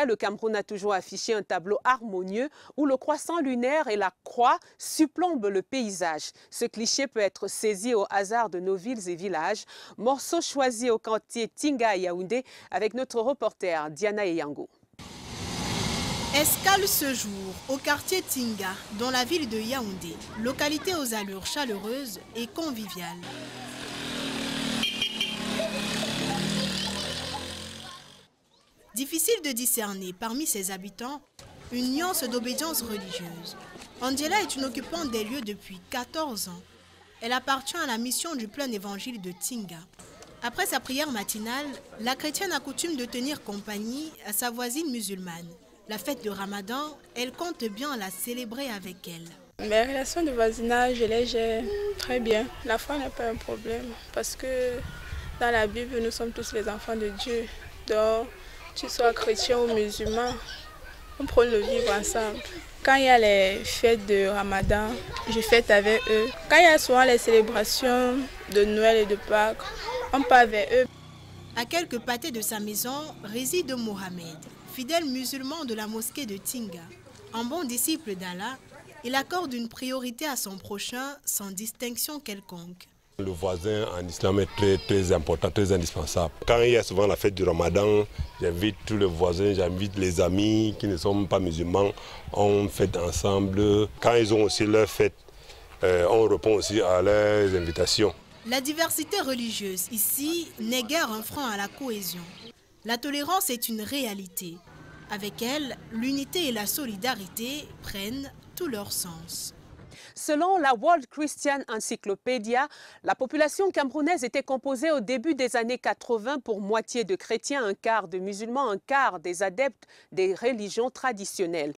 Le Cameroun a toujours affiché un tableau harmonieux où le croissant lunaire et la croix supplombent le paysage. Ce cliché peut être saisi au hasard de nos villes et villages. Morceau choisi au quartier Tinga à Yaoundé avec notre reporter Diana Eyango. Escale ce jour au quartier Tinga, dans la ville de Yaoundé, localité aux allures chaleureuses et conviviales. Difficile de discerner parmi ses habitants une nuance d'obédience religieuse. Angela est une occupante des lieux depuis 14 ans. Elle appartient à la mission du plein évangile de Tinga. Après sa prière matinale, la chrétienne a coutume de tenir compagnie à sa voisine musulmane. La fête de Ramadan, elle compte bien la célébrer avec elle. Mes relations de voisinage, je les gère très bien. La foi n'est pas un problème parce que dans la Bible, nous sommes tous les enfants de Dieu. Donc, tu sois chrétien ou musulman, on prend le vivre ensemble. Quand il y a les fêtes de Ramadan, je fête avec eux. Quand il y a souvent les célébrations de Noël et de Pâques, on part vers eux. À quelques pâtés de sa maison réside Mohamed, fidèle musulman de la mosquée de Tinga. Un bon disciple d'Allah, il accorde une priorité à son prochain sans distinction quelconque. Le voisin en islam est très important, très indispensable. Quand il y a souvent la fête du Ramadan, j'invite tous les voisins, j'invite les amis qui ne sont pas musulmans, on fête ensemble. Quand ils ont aussi leur fête, on répond aussi à leurs invitations. La diversité religieuse ici n'est guère un frein à la cohésion. La tolérance est une réalité. Avec elle, l'unité et la solidarité prennent tout leur sens. Selon la World Christian Encyclopedia, la population camerounaise était composée au début des années 80 pour moitié de chrétiens, un quart de musulmans, un quart des adeptes des religions traditionnelles.